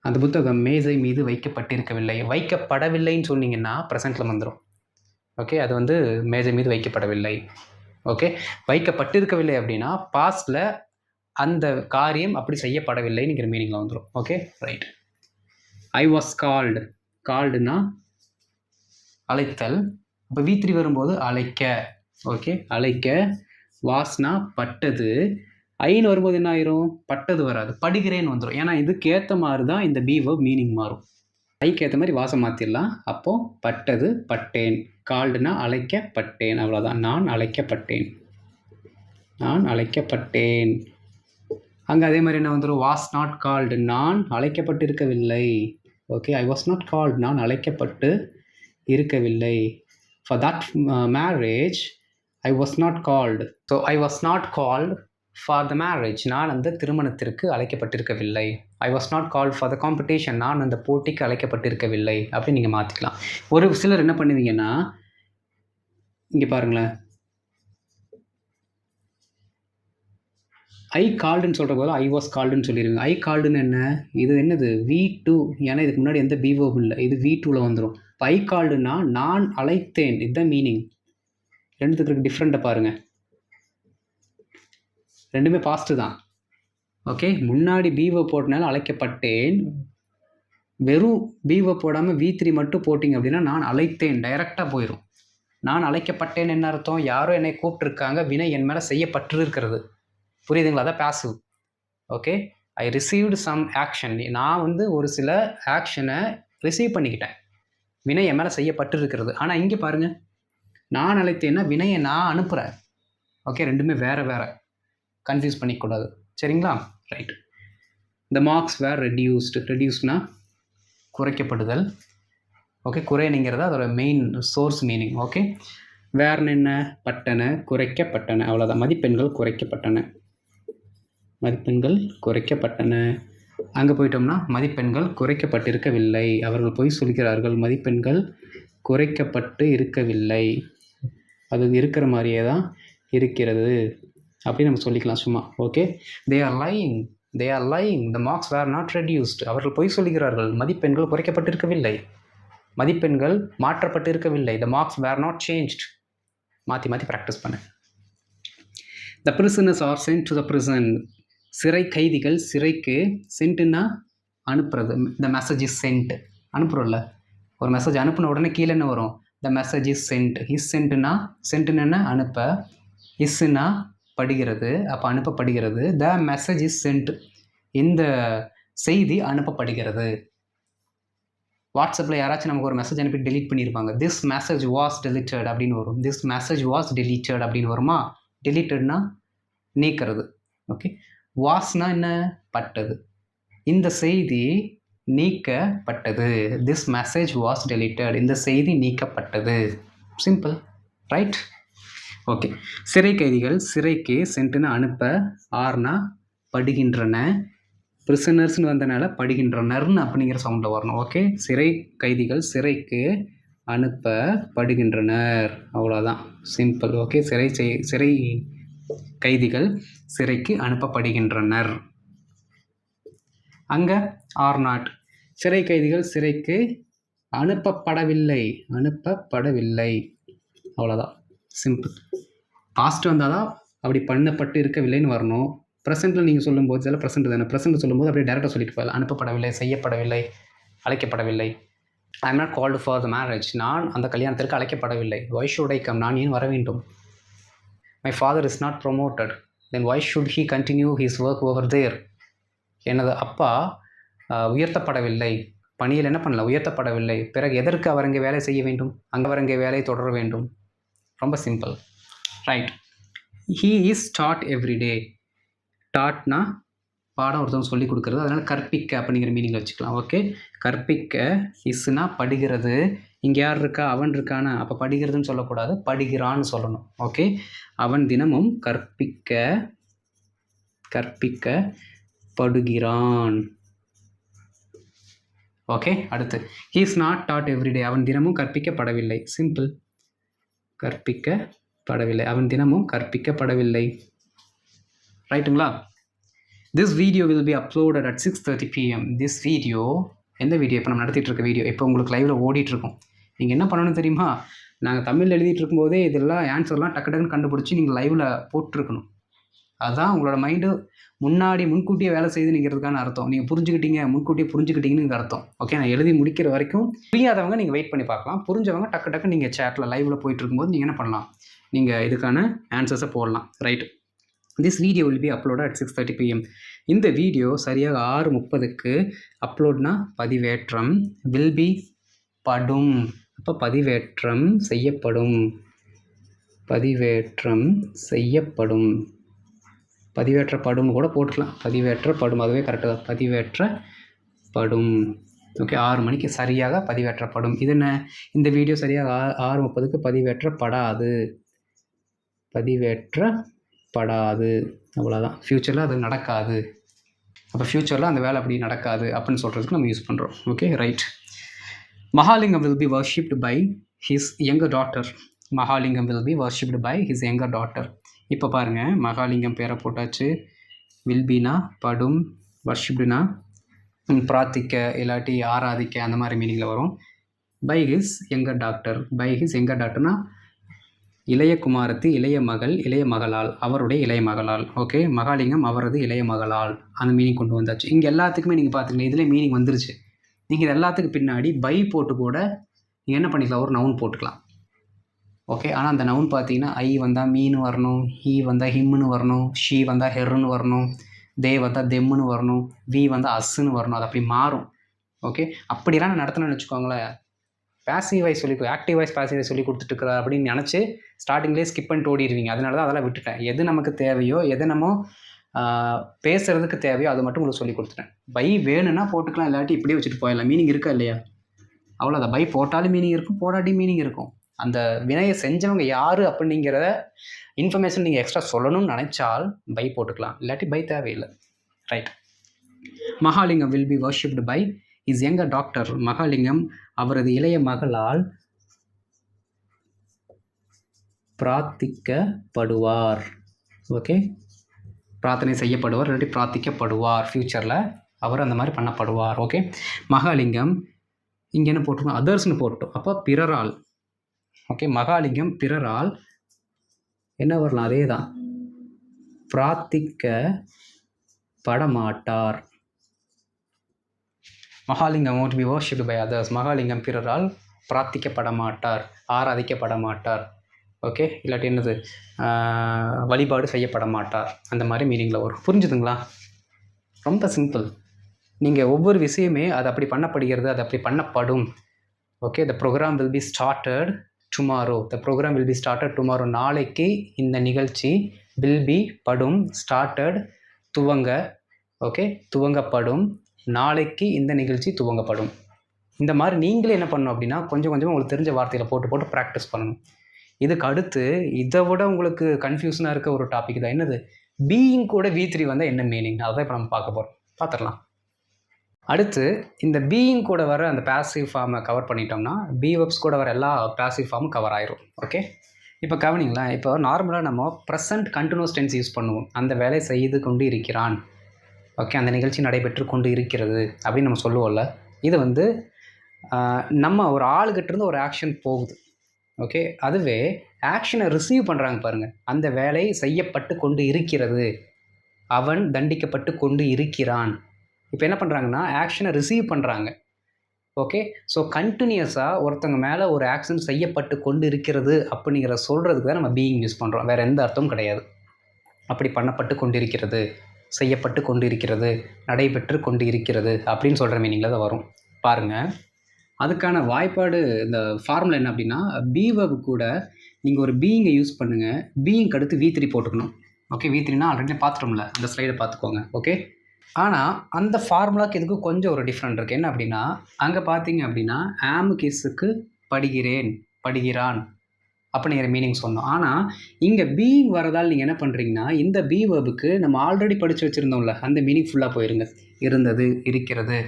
அந்த புத்தகம் மேசை மீது வைக்கப்பட்டிருக்கவில்லை. வைக்கப்படவில்லைன்னு சொன்னீங்கன்னா ப்ரெசென்ட்டில் வந்துடும். ஓகே, அது வந்து மேசை மீது வைக்கப்படவில்லை. ஓகே, வைக்கப்பட்டிருக்கவில்லை அப்படின்னா பாஸ்டில் அந்த காரியம் அப்படி செய்யப்படவில்லைங்கிற மீனிங்கில் வந்துடும். Okay, right. I was called. கால்டுனா அழைத்தல். இப்போ V3 வரும்போது அழைக்க. ஓகே, அழைக்க. வாஸ்னா பட்டது. ஐன்னு வரும்போது என்ன ஆயிரும்? பட்டது வராது, படுகிறேன்னு வந்துடும். ஏன்னா இதுக்கு ஏற்ற மாதிரி தான் இந்த பீவர்ப் மீனிங் மாறும். ஐக்கு ஏற்ற மாதிரி வாசம் மாற்றிடலாம். அப்போது பட்டது, பட்டேன். கால்டுனா அழைக்கப்பட்டேன். அவ்வளோதான். நான் அழைக்கப்பட்டேன், நான் அழைக்கப்பட்டேன். அங்கே அதே மாதிரி என்ன வந்துடும்? வாஸ் நாட் கால்டு, நான் அழைக்கப்பட்டிருக்கவில்லை. Okay, I was not called, நான் அழைக்கப்பட்டு இருக்கவில்லை. For that marriage, I was not called. So, I was not called for the marriage. நான் அந்த திருமணத்திற்கு அழைக்கப்பட்டிருக்கவில்லை. I was not called for the competition. நான் அந்த போட்டிக்கு அழைக்கப்பட்டிருக்கவில்லை. அப்படி நீங்கள் மாற்றிக்கலாம். ஒரு சிலர் என்ன பண்ணுவீங்கன்னா, இங்கே பாருங்களேன், ஐ கால்டுன்னு சொல்கிற போது ஐ வாஸ் கால்டுன்னு சொல்லிடுங்க. ஐ கால்டுன்னு என்ன? இது என்னது? V2. ஏன்னா இதுக்கு முன்னாடி எந்த பீவர்ப் இல்லை, இது V2வில் வந்துடும். இப்போ ஐ கால்டுனா நான் அழைத்தேன், இதுதான் மீனிங். ரெண்டுத்துக்கு டிஃப்ரெண்ட்டை பாருங்கள், ரெண்டுமே பாஸ்ட்டு தான். ஓகே, முன்னாடி பீவர்ப் போட்டனால அழைக்கப்பட்டேன். வெறும் பீவர்ப் போடாமல் V3 மட்டும் போட்டிங்க அப்படின்னா நான் அழைத்தேன் டைரெக்டாக போயிடும். நான் அழைக்கப்பட்டேன் என்ன அர்த்தம்? யாரோ என்னை கூப்பிட்டுருக்காங்க, வினை என் மேலே செய்யப்பட்டிருக்கிறது. புரியுதுங்களா? அதான் passive. Okay, I received some action. நான் வந்து ஒரு சில ஆக்ஷனை ரிசீவ் பண்ணிக்கிட்டேன், வினை என் மேலே செய்யப்பட்டிருக்கிறது. ஆனால் இங்கே பாருங்கள், நான் அழைத்தேன்னா வினையை நான் அனுப்புகிறேன். ஓகே, ரெண்டுமே வேறு வேறு, கன்ஃபியூஸ் பண்ணிக்கூடாது. சரிங்களா? Right. The marks were reduced. ரெடியூஸ்னா குறைக்கப்படுதல். ஓகே, குறையணுங்கிறது அதோட மெயின் சோர்ஸ் மீனிங். ஓகே, வேர்னு என்ன? பட்டன, குறைக்கப்பட்டன. அவ்வளோதான். மதிப்பெண்கள் குறைக்கப்பட்டன, மதிப்பெண்கள் குறைக்கப்பட்டன. அங்கே போயிட்டோம்னா மதிப்பெண்கள் குறைக்கப்பட்டிருக்கவில்லை. அவர்கள் பொய் சொல்கிறார்கள், மதிப்பெண்கள் குறைக்கப்பட்டு இருக்கவில்லை. அது இருக்கிற மாதிரியே தான் இருக்கிறது அப்படின்னு நம்ம சொல்லிக்கலாம் சும்மா. Okay, they are lying. They are lying, the marks were not reduced. அவர்கள் பொய் சொல்கிறார்கள், மதிப்பெண்கள் குறைக்கப்பட்டிருக்கவில்லை, மதிப்பெண்கள் மாற்றப்பட்டிருக்கவில்லை. The marks were not changed. மாற்றி மாற்றி ப்ராக்டிஸ் பண்ணு. The prisoners are sent to the prison. சிறை கைதிகள் சிறைக்கு, சென்ட்டுன்னா அனுப்புறது. The message is sent. அனுப்புகிறோம்ல, ஒரு மெசேஜ் அனுப்பின உடனே கீழே என்ன வரும்? The message is sent. Is சென்ட்னா, சென்ட்னு என்ன? அனுப்ப. இஸ்ஸுனா படுகிறது, அப்போ அனுப்பப்படுகிறது. த மெசேஜ் இஸ் சென்ட். இந்த செய்தி அனுப்பப்படுகிறது. வாட்ஸ்அப்பில் யாராச்சும் நமக்கு ஒரு மெசேஜ் அனுப்பி டெலீட் பண்ணியிருப்பாங்க. திஸ் மெசேஜ் வாஸ் டெலிட்டட் அப்படின்னு வரும். திஸ் மெசேஜ் வாஸ் டெலிட்டட் அப்படின்னு வருமா? டெலிட்டட்னா நீக்கிறது. ஓகே, வாஸ்னா என்ன? பட்டது. இந்த செய்தி நீக்கப்பட்டது. This message was deleted. இந்த செய்தி நீக்கப்பட்டது. Simple, right? ஓகே. சிறை கைதிகள் சிறைக்கு, சென்ட்னு அனுப்ப, ஆர்னா படுகின்றன, பிரிசனர்ஸ்னு வந்தனால படுகின்றனர்னு அப்படிங்கிற சவுண்டில் வரணும். ஓகே, சிறை கைதிகள் சிறைக்கு அனுப்பப்படுகின்றனர். அவ்வளோதான், சிம்பிள். ஓகே, சிறை கைதிகள் சிறைக்கு அனுப்பப்படுகின்றனர். அங்கே ஆர் நாட். சிறை கைதிகள் சிறைக்கு அனுப்பப்படவில்லை, அனுப்பப்படவில்லை. அவ்வளோதான், சிம்பிள். பாஸ்ட் வந்தால் தான் அப்படி பண்ணப்பட்டு இருக்கவில்லைன்னு வரணும். ப்ரெசென்ட்டில் நீங்கள் சொல்லும்போது சில ப்ரெசென்ட் தானே, ப்ரெசென்ட் சொல்லும்போது அப்படியே டேரெக்டாக சொல்லிட்டு போகலாம். அனுப்பப்படவில்லை, செய்யப்படவில்லை, அழைக்கப்படவில்லை. I am not called for the marriage. நான் அந்த கல்யாணத்திற்கு அழைக்கப்படவில்லை. Why should I come? நான் ஏன் வர வேண்டும்? My father is not promoted. Then why should he continue his work over there? எனது அப்பா உயர்த்தப்படவில்லை, பணியில் என்ன பண்ணல, உயர்த்தப்படவில்லை. பிறகு எதற்கு அவர் இங்கே வேலை செய்ய வேண்டும்? அங்கே அவர் இங்கே வேலை தொடர வேண்டும். ரொம்ப simple, right? He is taught everyday. டாட்னா பாடம் ஒருத்தவங்க சொல்லி கொடுக்குறது, அதனால் கற்பிக்க அப்படிங்கிற மீனிங் வச்சுக்கலாம். ஓகே, கற்பிக்க. இஸ்னா படுகிறது. இங்கே யார் இருக்கா? அவன் இருக்கானா? அப்போ படுகிறதுன்னு சொல்லக்கூடாது, படுகிறான்னு சொல்லணும். ஓகே, அவன் தினமும் கற்பிக்கப்படுகிறான். ஓகே, அடுத்து he is not dot everyday. அவன் தினமும் கற்பிக்கப்படவில்லை. சிம்பிள், கற்பிக்கப்படவில்லை, அவன் தினமும் கற்பிக்கப்படவில்லை. ரைட்டுங்களா? This video will be uploaded at 6:30 PM. This video, எந்த வீடியோ? இப்போ நம்ம நடத்திட்டு இருக்க வீடியோ இப்போ உங்களுக்கு லைவில் ஓடிட்டுருக்கோம். நீங்கள் என்ன பண்ணணும் தெரியுமா? நாங்கள் தமிழில் எழுதிட்டு இருக்கும்போதே இதெல்லாம் ஆன்சர்லாம் டக்கு டக்குன்னு கண்டுபிடிச்சி நீங்கள் லைவில் போட்டிருக்கணும். அதுதான் உங்களோட மைண்டு முன்கூட்டியே வேலை செய்யுதுங்கிறதுக்கான அர்த்தம். நீங்கள் முன்கூட்டியே புரிஞ்சுக்கிட்டீங்கன்னு அர்த்தம். ஓகே, நான் எழுதி முடிக்கிற வரைக்கும் புரியாதவங்க நீங்கள் வெயிட் பண்ணி பார்க்கலாம். புரிஞ்சவங்க டக்கு நீங்கள் சேட்டில் லைவில் போயிட்டு இருக்கும்போது நீங்கள் என்ன பண்ணலாம்? நீங்கள் இதுக்கான ஆன்சர்ஸை போடலாம். Right? This video will be upload at 6:30 PM. இந்த வீடியோ சரியாக 6:30க்கு அப்லோட்னா பதிவேற்றம். வில் பி படும், அப்போ பதிவேற்றம் செய்யப்படும். பதிவேற்றம் செய்யப்படும், பதிவேற்றப்படும் கூட போட்டுக்கலாம். பதிவேற்றப்படும், அதுவே கரெக்டாக தான். பதிவேற்றப்படும். ஓகே, 6 மணிக்கு சரியாக பதிவேற்றப்படும். இது என்ன? இந்த வீடியோ சரியாக 6:30க்கு பதிவேற்றப்படாது. பதிவேற்றப்படாது, அவ்வளோதான். ஃப்யூச்சரில் அது நடக்காது. அப்போ ஃப்யூச்சரில் அந்த வேலை அப்படி நடக்காது அப்படின்னு சொல்கிறதுக்கு நம்ம யூஸ் பண்ணுறோம். Okay, right? Mahalingam will be worshipped by his younger daughter. Mahalingam will be worshipped by his younger daughter. இப்போ பாருங்கள், மகாலிங்கம் பேரை போட்டாச்சு. வில்பினா படும், வர்ஷிப்டுனா பிரார்த்திக்க இல்லாட்டி ஆராதிக்க, அந்த மாதிரி மீனிங்கில் வரும். By his younger daughter. By his younger டாக்டர்னா இளைய குமாரத்தி, இளைய மகள், இளைய மகளால், அவருடைய இளைய மகளால். ஓகே, மகாலிங்கம் அவரது இளைய மகளால், அந்த மீனிங் கொண்டு வந்தாச்சு. இங்கே எல்லாத்துக்குமே நீங்கள் பார்த்துக்கலாம், இதில் மீனிங் வந்துருச்சு. நீங்கள் இது எல்லாத்துக்கு பின்னாடி பை போட்டு கூட நீங்கள் என்ன பண்ணிக்கலாம்? ஒரு நவுன் போட்டுக்கலாம். ஓகே, ஆனால் அந்த நவுன் பார்த்தீங்கன்னா ஐ வந்தால் மீன் வரணும், ஹீ வந்தால் ஹிம்முன்னு வரணும், ஷீ வந்தால் ஹெர்ன்னு வரணும், தே வந்தால் தெம்முன்னு வரணும், வி வந்தால் அஸ்ஸுன்னு வரணும். அது அப்படி மாறும். ஓகே, அப்படிலாம் நான் நடத்தினேன்னு வச்சுக்கோங்களேன், passive voice active voice passive voice சொல்லி கொடுத்துட்டுருக்குறா அப்படின்னு நினச்சி ஸ்டார்டிங்லேயே ஸ்கிப் பண்ணிட்டு ஓடிடுவீங்க. அதனால தான் அதெல்லாம் விட்டுட்டேன். எது நமக்கு தேவையோ, எது நம்ம பேசுகிறதுக்கு தேவையோ அது மட்டும் உங்களுக்கு சொல்லி கொடுத்துட்டேன். பை வேணும்னா போட்டுக்கலாம், இல்லாட்டி இப்படியே வச்சுட்டு போயிடலாம். மீனிங் இருக்கா இல்லையா? அவ்வளோதான். பை போட்டாலும் மீனிங் இருக்கும், போடாட்டி மீனிங் இருக்கும். அந்த வினையை செஞ்சவங்க யார் அப்படிங்கிற இன்ஃபர்மேஷன் நீங்கள் எக்ஸ்ட்ரா சொல்லணும்னு நினச்சால் பை போட்டுக்கலாம், இல்லாட்டி பை தேவையில்லை. Right? Mahalingam will be worshipped by is younger doctor. Mahalingam அவரது இளைய மகளால் பிரார்த்திக்கப்படுவார். ஓகே, பிரார்த்தனை செய்யப்படுவார், இல்லாட்டி பிரார்த்திக்கப்படுவார். ஃப்யூச்சரில் அவர் அந்த மாதிரி பண்ணப்படுவார். ஓகே, மகாலிங்கம் இங்கே என்ன போட்டுருக்கோம், அதர்ஸ்னு போட்டோம். அப்போ பிறரால். ஓகே, மகாலிங்கம் பிறரால் என்ன வரலாம், அதே தான், பிரார்த்திக்கப்படமாட்டார். Mahalingam won't be worshipped by others. Mahalingam பிறரால் பிரார்த்திக்கப்பட மாட்டார், ஆராதிக்கப்பட மாட்டார். ஓகே, இல்லாட்டி என்னது, வழிபாடு செய்யப்பட மாட்டார். அந்த மாதிரி மீனிங்கில் வரும். புரிஞ்சுதுங்களா? ரொம்ப சிம்பிள். நீங்கள் ஒவ்வொரு விஷயமே அது அப்படி பண்ணப்படுகிறது, அது அப்படி பண்ணப்படும். Okay, the programme will be started tomorrow. The programme will be started tomorrow. நாளைக்கு இந்த நிகழ்ச்சி வில் பி படும், ஸ்டார்டட் துவங்க. ஓகே, துவங்கப்படும். நாளைக்கு இந்த நிகழ்ச்சி துவங்கப்படும். இந்த மாதிரி நீங்களே என்ன பண்ணணும் அப்படின்னா, கொஞ்சம் கொஞ்சமாக உங்களுக்கு தெரிஞ்ச வார்த்தையில் போட்டு போட்டு ப்ராக்டிஸ் பண்ணணும். இதுக்கு அடுத்து இதை விட உங்களுக்கு கன்ஃபியூஷனாக இருக்க ஒரு டாபிக் தான், என்னது, பீயிங் கூட V3 வந்தால் என்ன மீனிங், அதான் இப்போ நம்ம பார்க்க போகிறோம். பார்த்துடலாம். அடுத்து இந்த பீயிங் கூட வர அந்த பேசிவ் ஃபார்மை கவர் பண்ணிட்டோம்னா பி வெப்ஸ் கூட வர எல்லா பேசிவ் ஃபார்மும் கவர் ஆயிரும். ஓகே, இப்போ கவனிங்களா, இப்போ நார்மலாக நம்ம ப்ரெசன்ட் கண்டினியூஸ் டென்ஸ் யூஸ் பண்ணுவோம். அந்த வேலை செய்து கொண்டு இருக்கிறான். ஓகே, அந்த நிகழ்ச்சி நடைபெற்று கொண்டு இருக்கிறது அப்படின்னு நம்ம சொல்லுவோம்ல. இது வந்து நம்ம ஒரு ஆளுகிட்டேருந்து ஒரு ஆக்ஷன் போகுது. ஓகே, அதுவே ஆக்ஷனை ரிசீவ் பண்ணுறாங்க பாருங்கள், அந்த வேலை செய்யப்பட்டு கொண்டு இருக்கிறது, அவன் தண்டிக்கப்பட்டு கொண்டு இருக்கிறான். இப்போ என்ன பண்ணுறாங்கன்னா ஆக்ஷனை ரிசீவ் பண்ணுறாங்க. ஓகே, ஸோ கண்டினியூஸாக ஒருத்தவங்க மேலே ஒரு ஆக்ஷன் செய்யப்பட்டு கொண்டு இருக்கிறது அப்படிங்கிற சொல்கிறதுக்கு தான் நம்ம பீயிங் யூஸ் பண்ணுறோம். வேறு எந்த அர்த்தமும் கிடையாது. அப்படி பண்ணப்பட்டு கொண்டு இருக்கிறது, செய்யப்பட்டு கொண்டு இருக்கிறது, நடைபெற்று கொண்டு இருக்கிறது அப்படின்னு சொல்கிற மீனிங்கில் தான் வரும். பாருங்கள், அதுக்கான வாய்ப்பாடு இந்த ஃபார்முலா என்ன அப்படின்னா, பி வெர்ப் கூட நீங்கள் ஒரு பீயிங்கை யூஸ் பண்ணுங்கள். பீயிங்க்கு அடுத்து V3 போட்டுக்கணும். ஓகே, V3னா ஆல்ரெடி பார்த்துட்டோம்ல, அந்த ஸ்லைடை பார்த்துக்கோங்க. ஓகே, ஆனால் அந்த ஃபார்முலாக்கு இதுக்கு கொஞ்சம் ஒரு டிஃப்ரெண்ட் இருக்குது. என்ன அப்படின்னா, அங்கே பார்த்தீங்க அப்படின்னா ஆமுக்கு இஸ்ஸுக்கு படிக்கிறேன், படிக்கிறான் அப்படிங்கிற மீனிங் சொன்னோம். ஆனால் இங்கே பீயிங் வரதால் நீங்கள் என்ன பண்ணுறீங்கன்னா, இந்த பி வெர்புக்கு நம்ம ஆல்ரெடி படித்து வச்சுருந்தோம்ல, அந்த மீனிங் ஃபுல்லாக போயிருங்க. இருந்தது, இருக்கிறது,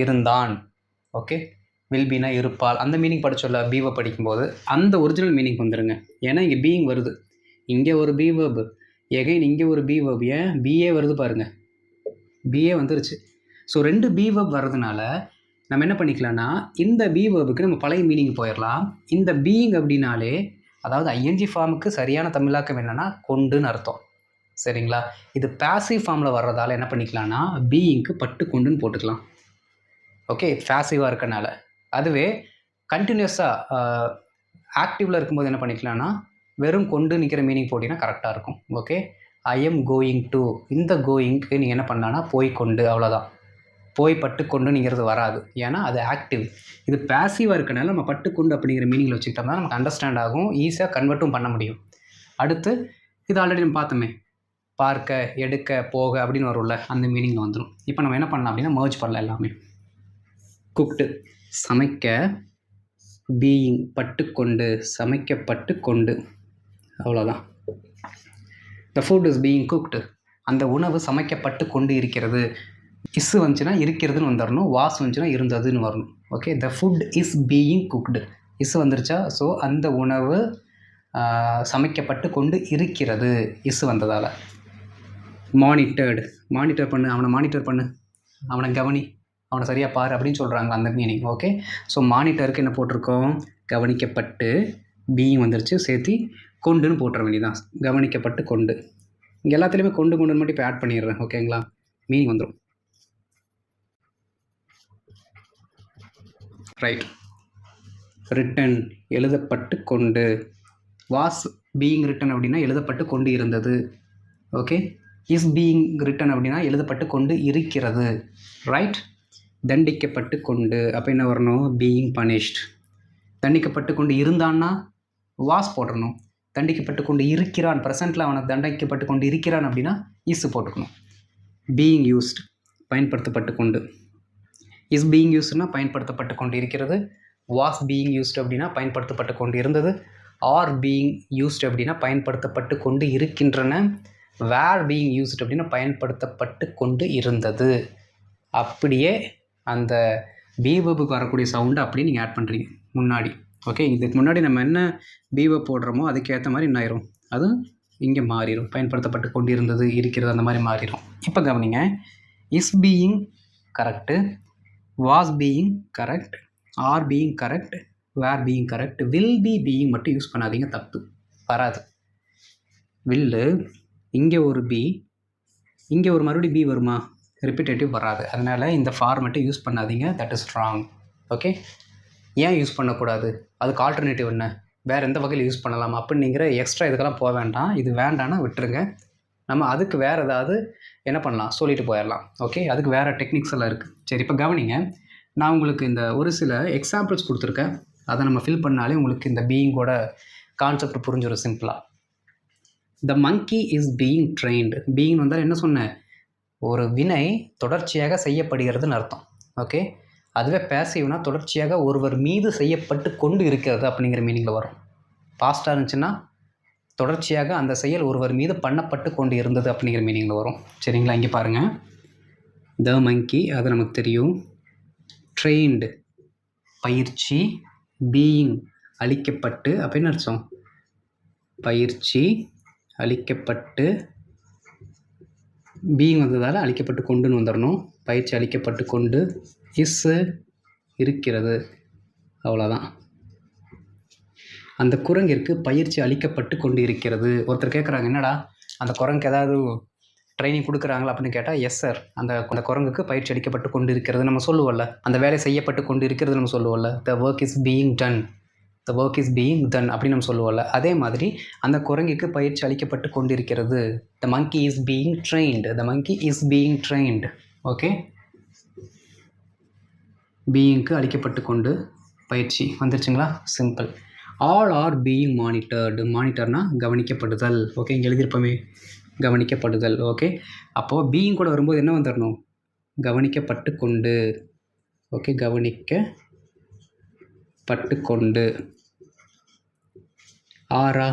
இருந்தான். ஓகே, வில்பினா இருப்பால், அந்த மீனிங் படிச்சோல்ல பி வெர்ப் படிக்கும்போது, அந்த ஒரிஜினல் மீனிங் வந்துடுங்க. ஏன்னா இங்கே பீயிங் வருது, இங்கே ஒரு பி வெர்பு, எகைன் இங்கே ஒரு பி வெர்ப், ஏன் பிஏ வருது பாருங்கள், பிஏ வந்துருச்சு. ஸோ 2 பி வெர்ப் வர்றதுனால நம்ம என்ன பண்ணிக்கலாம்னா, இந்த பி வெர்புக்கு நம்ம பழைய மீனிங் போயிடலாம். இந்த பீயிங் அப்படின்னாலே, அதாவது ஐஎன்ஜி ஃபார்முக்கு சரியான தமிழாக்கம் என்னென்னா கொண்டுன்னு அர்த்தம். சரிங்களா? இது பேசிவ் ஃபார்மில் வர்றதால என்ன பண்ணிக்கலாம்னா பீயிங்க்கு பட்டு கொண்டுன்னு போட்டுக்கலாம். ஓகே, பேசிவாக இருக்கனால. அதுவே கண்டினியூஸாக ஆக்டிவில் இருக்கும்போது என்ன பண்ணிக்கலாம்னா வெறும் கொண்டு நிற்கிற மீனிங் போட்டிங்கன்னா கரெக்டாக இருக்கும். Okay, I am going to, இந்த கோயிங்க்கு நீங்கள் என்ன பண்ணலான்னா போய் கொண்டு, அவ்வளோதான். போய் பட்டுக்கொண்டுங்கிறது வராது, ஏன்னா அது ஆக்டிவ். இது பேசிவாக இருக்கனால நம்ம பட்டுக்கொண்டு அப்படிங்கிற மீனிங்கில் வச்சுக்கிட்டோம்னா நமக்கு அண்டர்ஸ்டாண்ட் ஆகும், ஈஸியாக கன்வெர்ட்டும் பண்ண முடியும். அடுத்து இது ஆல்ரெடி நம்ம பார்த்தோமே, பார்க்க, எடுக்க, போக அப்படின்னு வரும்ல, அந்த மீனிங்கில் வந்துடும். இப்போ நம்ம என்ன பண்ணலாம் அப்படின்னா மர்ஜ் பண்ணலாம் எல்லாமே. குக்டு சமைக்க, பீயிங் பட்டுக்கொண்டு, சமைக்கப்பட்டு கொண்டு, அவ்வளோதான். The food is being cooked, அந்த உணவு சமைக்கப்பட்டு கொண்டு இருக்கிறது. இஸ் வந்துச்சுன்னா இருக்கிறதுன்னு வந்துடணும், வாஸ் வந்துச்சுன்னா இருந்ததுன்னு வரணும். Okay, the food is being cooked, is வந்துருச்சா, ஸோ அந்த உணவு சமைக்கப்பட்டு கொண்டு இருக்கிறது, இஸ் வந்ததால். மானிட்டர்டு, மானிட்டர் பண்ணு, அவனை மானிட்டர் பண்ணு, அவனை கவனி, அவனை சரியாக பாரு அப்படின்னு சொல்கிறாங்க, அந்த மீனிங். ஓகே, ஸோ மானிட்டருக்கு என்ன போட்டிருக்கோம், கவனிக்கப்பட்டு, பீயிங் வந்துருச்சு, சேர்த்து கொண்டுன்னு போட்டுற வேண்டியதான், கவனிக்கப்பட்டு கொண்டு. இங்கே எல்லாத்துலேயுமே கொண்டு கொண்டுன்னு மட்டும் இப்போ ஆட் பண்ணிடுறேன். ஓகேங்களா, மீனிங் வந்துடும். ரைட், ரிட்டன் எழுதப்பட்டு கொண்டு, வாஸ் பீயிங் ரிட்டன் அப்படின்னா எழுதப்பட்டு கொண்டு இருந்தது. ஓகே, இஸ் பீயிங் ரிட்டன் அப்படின்னா எழுதப்பட்டு கொண்டு இருக்கிறது. ரைட், தண்டிக்கப்பட்டு கொண்டு, அப்போ என்ன வரணும், பீயிங் பனிஷ்ட். தண்டிக்கப்பட்டு கொண்டு இருந்தான்னா வாஸ் போடணும். தண்டிக்கப்பட்டு கொண்டு இருக்கிறான், ப்ரெசென்ட்டில் அவனை தண்டிக்கப்பட்டு கொண்டு இருக்கிறான் அப்படின்னா இஸ் போட்டுக்கணும். பீயிங் யூஸ்ட், பயன்படுத்தப்பட்டு கொண்டு. இஸ் பீயிங் யூஸ்ட்னா பயன்படுத்தப்பட்டு கொண்டு இருக்கிறது. வாஸ் பீயிங் யூஸ்ட் அப்படின்னா பயன்படுத்தப்பட்டு கொண்டு இருந்தது. ஆர் பீயிங் யூஸ்ட் அப்படின்னா பயன்படுத்தப்பட்டு கொண்டு இருக்கின்றன. வேர் பீயிங் யூஸ்ட் அப்படின்னா பயன்படுத்தப்பட்டு கொண்டு இருந்தது. அப்படியே அந்த பீவர்புக்கு வரக்கூடிய சவுண்டு அப்படியே நீங்கள் ஆட் பண்ணுறீங்க முன்னாடி. ஓகே, இதுக்கு முன்னாடி நம்ம என்ன பீவர்ப் போடுறோமோ அதுக்கேற்ற மாதிரி என்ன ஆயிரும், அது இங்கே மாறிடும். பயன்படுத்தப்பட்டு கொண்டு இருந்தது, இருக்கிறது, அந்த மாதிரி மாறிடும். இப்போ கவனிங்க, is being correct, was being correct, are being correct, where being correct, will be being மட்டும் யூஸ் பண்ணாதீங்க, தப்பு வராது. வில்லு இங்கே ஒரு பி, இங்கே ஒரு மறுபடியும் பி வருமா? ரிப்பீட்டேட்டிவ் வராது. அதனால் இந்த ஃபார்மெட்டை யூஸ் பண்ணாதீங்க, தட் இஸ் ராங். ஓகே, ஏன் யூஸ் பண்ணக்கூடாது? அதுக்கு ஆல்டர்னேட்டிவ் என்ன, வேறு எந்த வகையில் யூஸ் பண்ணலாம் அப்படிங்கிற எக்ஸ்ட்ரா இதுக்கெல்லாம் போக வேண்டாம். இது வேண்டான்னா விட்டுருங்க. நம்ம அதுக்கு வேறு ஏதாவது என்ன பண்ணலாம் சொல்லிட்டு போயிடலாம். ஓகே, அதுக்கு வேறு டெக்னிக்ஸ் எல்லாம் இருக்குது. சரி, இப்போ கவனிங்க, நான் உங்களுக்கு இந்த ஒரு சில எக்ஸாம்பிள்ஸ் கொடுத்துருக்கேன். அதை நம்ம ஃபில் பண்ணாலே உங்களுக்கு இந்த பீயிங்கோட கான்செப்ட் புரிஞ்சிடும் சிம்பிளாக. The monkey is being trained. Being வந்தால் என்ன சொன்னேன், ஒரு வினை தொடர்ச்சியாக செய்யப்படுகிறதுன்னு அர்த்தம். ஓகே, அதுவே பேசிவ்னா தொடர்ச்சியாக ஒருவர் மீது செய்யப்பட்டு கொண்டு இருக்கிறது அப்படிங்கிற மீனிங்கில் வரும். பாஸ்டாக இருந்துச்சுன்னா தொடர்ச்சியாக அந்த செயல் ஒருவர் மீது பண்ணப்பட்டு கொண்டு இருந்தது அப்படிங்கிற மீனிங்கில் வரும். சரிங்களா? இங்கே பாருங்கள், த மங்கி அது நமக்கு தெரியும், ட்ரெயின்டு பயிற்சி, பீயிங் அளிக்கப்பட்டு அப்படின்னு அர்த்தம். பயிற்சி அளிக்கப்பட்டு, பீயிங் வந்ததால் அளிக்கப்பட்டு கொண்டுன்னு வந்துடணும். பயிற்சி அளிக்கப்பட்டு கொண்டு, இஸ் இருக்கிறது, அவ்வளோதான். அந்த குரங்கிற்கு பயிற்சி அளிக்கப்பட்டு கொண்டு இருக்கிறது. ஒருத்தர் கேட்குறாங்க, என்னடா அந்த குரங்குக்கு ஏதாவது ட்ரைனிங் கொடுக்குறாங்களா அப்படின்னு கேட்டால், எஸ் சார், அந்த குரங்குக்கு பயிற்சி அளிக்கப்பட்டு கொண்டு இருக்கிறது நம்ம சொல்லுவோம்ல, அந்த வேலை செய்யப்பட்டு கொண்டு இருக்கிறது நம்ம சொல்லுவோம்ல, the work is being ton, the work is being ton அப்படின்னு நம்ம சொல்லுவோம்ல. அதே மாதிரி அந்த குரங்குக்கு பயிற்சி அளிக்கப்பட்டு கொண்டு இருக்கிறது, the monkey is being trained, the monkey is being trained. Okay, பீயிங்க்கு அளிக்கப்பட்டு கொண்டு பயிற்சி வந்துருச்சுங்களா? Simple. All are being monitored. மானிட்டர்னா கவனிக்கப்படுதல். ஓகே, இங்கே எழுதியிருப்போமே கவனிக்கப்படுதல். ஓகே, அப்போது பீயிங் கூட வரும்போது என்ன வந்துடணும், கவனிக்கப்பட்டு கொண்டு. ஓகே, கவனிக்கப்பட்டு கொண்டு. ஆரா,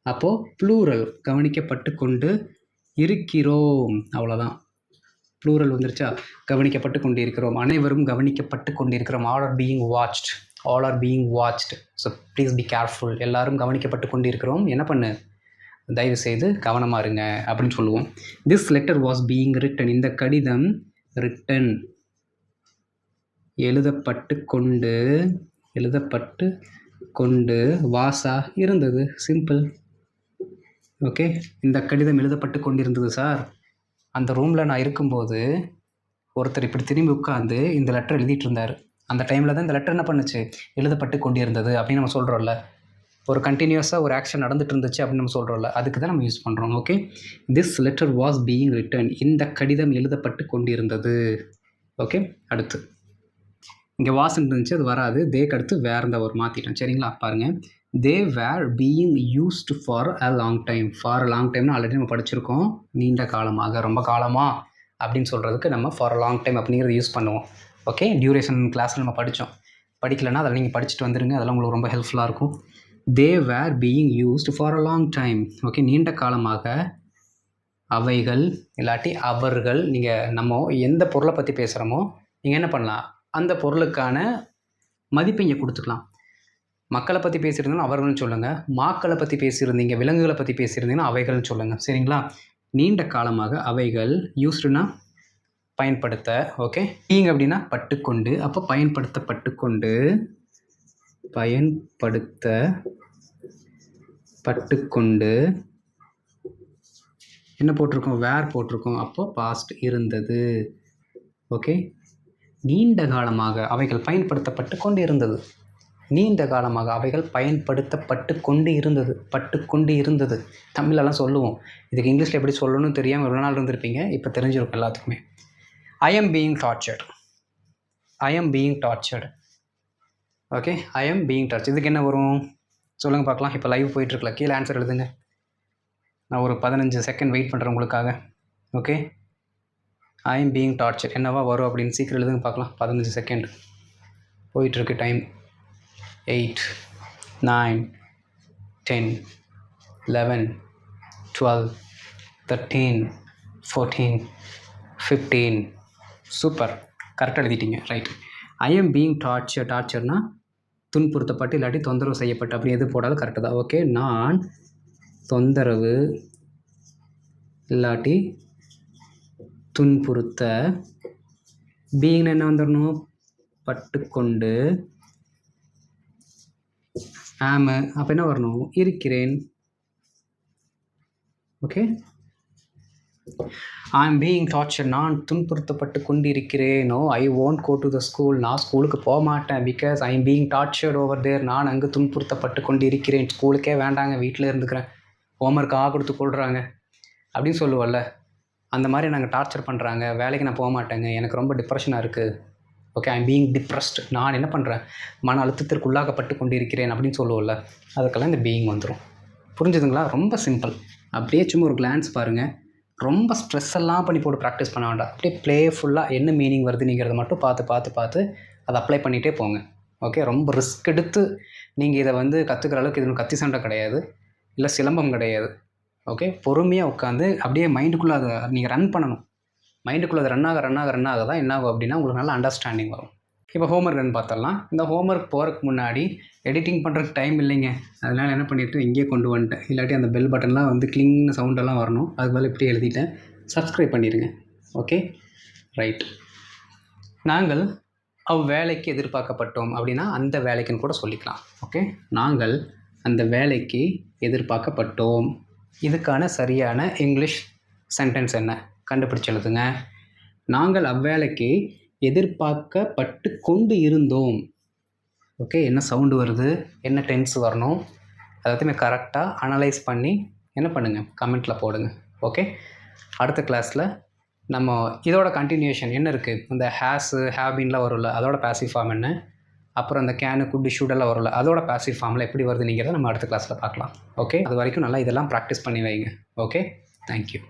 அப்போது ப்ளூரல், கவனிக்கப்பட்டு கொண்டு இருக்கிறோம், அவ்வளோதான். ப்ளூரல் வந்துருச்சா? கவனிக்கப்பட்டு கொண்டு இருக்கிறோம், அனைவரும் கவனிக்கப்பட்டு கொண்டிருக்கிறோம். All are being watched, all are being watched. So please be careful. எல்லாரும் கவனிக்கப்பட்டு கொண்டிருக்கிறோம், என்ன பண்ணு, தயவு செய்து கவனமாக இருங்க அப்படின்னு சொல்லுவோம். This letter was being return. இந்த கடிதம் ரிட்டன் எழுதப்பட்டு கொண்டு, எழுதப்பட்டு கொண்டு, வாசா இருந்தது. சிம்பிள். ஓகே, இந்த கடிதம் எழுதப்பட்டு கொண்டிருந்தது சார். அந்த ரூமில் நான் இருக்கும்போது ஒருத்தர் இப்படி திரும்பி உட்காந்து இந்த லெட்டர் எழுதிட்டு இருந்தார். அந்த டைமில் தான் இந்த லெட்டர் என்ன பண்ணுச்சு, எழுதப்பட்டு கொண்டிருந்தது அப்படின்னு நம்ம சொல்கிறோம்ல. ஒரு கண்டினியூஸாக ஒரு ஆக்ஷன் நடந்துட்டு இருந்துச்சு அப்படின்னு நம்ம சொல்கிறோம்ல, அதுக்கு தான் நம்ம யூஸ் பண்ணுறோம். Okay, this letter was being return. இந்த கடிதம் எழுதப்பட்டு கொண்டிருந்தது. ஓகே, அடுத்து இங்கே வாசன் இருந்துச்சு, அது வராது. தேக்கு அடுத்து வேறு இந்த ஒரு மாற்றிட்டோம். சரிங்களா? பாருங்கள், they were being used for a long time. For a long டைம்னு ஆல்ரெடி நம்ம படிச்சிருக்கோம். நீண்ட காலமாக, ரொம்ப காலமாக அப்படின்னு சொல்கிறதுக்கு நம்ம ஃபார் அ லாங் டைம் அப்படிங்கிறத யூஸ் பண்ணுவோம். ஓகே, டியூரேஷன் கிளாஸில் நம்ம படித்தோம். படிக்கலைன்னா அதெல்லாம் நீங்கள் படிச்சுட்டு வந்துடுங்க, அதெல்லாம் உங்களுக்கு ரொம்ப ஹெல்ப்ஃபுல்லாக இருக்கும். They were being used for a long time. Okay, நீண்ட காலமாக அவைகள் இல்லாட்டி அவர்கள். நீங்கள் நம்ம எந்த பொருளை பற்றி பேசுகிறோமோ நீங்கள் என்ன பண்ணலாம், அந்த பொருளுக்கான மதிப்பை இங்கே கொடுத்துக்கலாம். மக்களை பற்றி பேசியிருந்தாலும் அவர்கள்னு சொல்லுங்கள், மாக்களை பற்றி பேசியிருந்தீங்க, விலங்குகளை பற்றி பேசியிருந்தீங்கன்னா அவைகள்னு சொல்லுங்கள். சரிங்களா? நீண்ட காலமாக அவைகள், யூஸ்டுனா பயன்படுத்த. ஓகே, பீயிங் அப்படின்னா பட்டுக்கொண்டு, அப்போ பயன்படுத்தப்பட்டுக்கொண்டு, பயன்படுத்தப்பட்டுக்கொண்டு என்ன போட்டிருக்கோம், வேர் போட்டிருக்கோம், அப்போது பாஸ்ட் இருந்தது. ஓகே, நீண்ட காலமாக அவைகள் பயன்படுத்தப்பட்டு கொண்டு இருந்தது. நீண்ட காலமாக அவைகள் பயன்படுத்தப்பட்டு கொண்டு இருந்தது. பட்டுக்கொண்டு இருந்தது தமிழெல்லாம் சொல்லுவோம். இதுக்கு இங்கிலீஷில் எப்படி சொல்லணும்னு தெரியாமல் எவ்வளோ நாள் இருந்திருப்பீங்க, இப்போ தெரிஞ்சிருக்கும் எல்லாத்துக்குமே. ஐ am being tortured. I am being tortured. Okay, I am being tortured. இதுக்கு என்ன வரும் சொல்லுங்கள் பார்க்கலாம். இப்போ லைவ் போயிட்டுருக்கல, கீழே ஆன்சர் எழுதுங்க. நான் ஒரு 15 செகண்ட் வெயிட் பண்ணுறேன் உங்களுக்காக. Okay, I am being tortured என்னவா வரும் அப்படின்னு சீக்கிரம் எழுதுங்க பார்க்கலாம். 15 செகண்ட் போயிட்டுருக்கு டைம். 8, 9, 10, 11, 12, 13, 14, 15. சூப்பர், கரெக்டாக எழுதிட்டீங்க. Right. I am being torture. டார்ச்சர்னா துன்புறுத்தப்பட்டு இல்லாட்டி தொந்தரவு செய்யப்பட்டு, அப்படி எது போடாலும் கரெக்டு தான். ஓகே, நான் தொந்தரவு இல்லாட்டி துன்புறுத்த. பீயிங்னு என்ன வந்துடணும்? பட்டுக்கொண்டு. ஆமு அப்போ என்ன வரணும்? இருக்கிறேன். Okay, I am being torture. நான் துன்புறுத்தப்பட்டு கொண்டு இருக்கிறேன். No, I won't go to the school. நான் ஸ்கூலுக்கு போக மாட்டேன். Because I am being tortured over there. நான் அங்கு துன்புறுத்தப்பட்டு கொண்டு இருக்கிறேன். ஸ்கூலுக்கே வேண்டாங்க, வீட்டில் இருந்துக்கிறேன். ஹோம்ஒர்க் கொடுத்து கொள்கிறாங்க அப்படின்னு சொல்லுவோம்ல, அந்த மாதிரி நாங்கள் டார்ச்சர் பண்ணுறாங்க, வேலைக்கு நான் போக மாட்டேங்க, எனக்கு ரொம்ப டிப்ரெஷனாக இருக்குது. Okay, I am being depressed. நான் என்ன பண்ணுறேன்? மன அழுத்தத்திற்கு உள்ளாகப்பட்டு கொண்டு இருக்கிறேன் அப்படின்னு சொல்லுவோம்ல, அதுக்கெல்லாம் இந்த பீயிங் வந்துடும். புரிஞ்சுதுங்களா? ரொம்ப சிம்பிள். அப்படியே சும்மா ஒரு கிளான்ஸ் பாருங்கள். ரொம்ப ஸ்ட்ரெஸ் எல்லாம் பண்ணி போட்டு ப்ராக்டிஸ் பண்ண வேண்டாம். அப்படியே ப்ளேஃபுல்லாக என்ன மீனிங் வருதுங்கிறத மட்டும் பார்த்து அதை அப்ளை பண்ணிகிட்டே போங்க. ஓகே, ரொம்ப ரிஸ்க் எடுத்து நீங்கள் இதை கற்றுக்கிற அளவுக்கு இது கத்தி சண்டை கிடையாது, இல்லை சிலம்பம் கிடையாது. ஓகே, பொறுமையாக உட்காந்து அப்படியே மைண்டுக்குள்ளே அதை நீங்கள் ரன் பண்ணணும். மைண்டுக்குள்ளே அது ரன் ஆக தான் என்ன ஆகும் அப்படின்னா உங்களுக்கு நல்ல அண்டர்ஸ்டாண்டிங் வரும். இப்போ ஹோம்ஒர்க் ரன் பார்த்தரலாம். இந்த ஹோம்ஒர்க் போகிறதுக்கு முன்னாடி எடிட்டிங் பண்ணுறதுக்கு டைம் இல்லைங்க, அதனால் என்ன பண்ணிவிட்டு இங்கேயே கொண்டு வந்துட்டேன். இல்லாட்டி அந்த பெல் பட்டன்லாம் கிளிங்னு சவுண்டெல்லாம் வரணும். அதுக்கு மேலே இப்படி எழுதிட்டேன். சப்ஸ்கிரைப் பண்ணிடுங்க. Okay, right. நாங்கள் அவ்வேலைக்கு எதிர்பார்க்கப்பட்டோம் அப்படின்னா அந்த வேலைக்குன்னு கூட சொல்லிக்கலாம். ஓகே, நாங்கள் அந்த வேலைக்கு எதிர்பார்க்கப்பட்டோம். இதுக்கான சரியான இங்கிலீஷ் சென்டென்ஸ் என்ன? கண்டுபிடிச்சு எழுதுங்க. நாங்கள் அவ்வேலைக்கு எதிர்பார்க்கப்பட்டு கொண்டு இருந்தோம். ஓகே, என்ன சவுண்டு வருது, என்ன டென்ஸ் வரணும், எல்லாத்தையுமே கரெக்டாக அனலைஸ் பண்ணி என்ன பண்ணுங்கள், கமெண்ட்டில் போடுங்க. ஓகே, அடுத்த கிளாஸில் நம்ம இதோட கண்டினியூஷன் என்ன இருக்குது, இந்த ஹேஸு ஹேபின்லாம் வரும்ல, அதோட பேசிவ் ஃபார்ம் என்ன, அப்புறம் அந்த கேனு குட் ஷூடெல்லாம் வரும்ல, அதோட பேசிவ் ஃபார்மில் எப்படி வருதுங்கிறத நம்ம அடுத்த கிளாஸில் பார்க்கலாம். ஓகே, அது வரைக்கும் நல்லா இதெல்லாம் ப்ராக்டிஸ் பண்ணி வைங்க. Okay, thank you.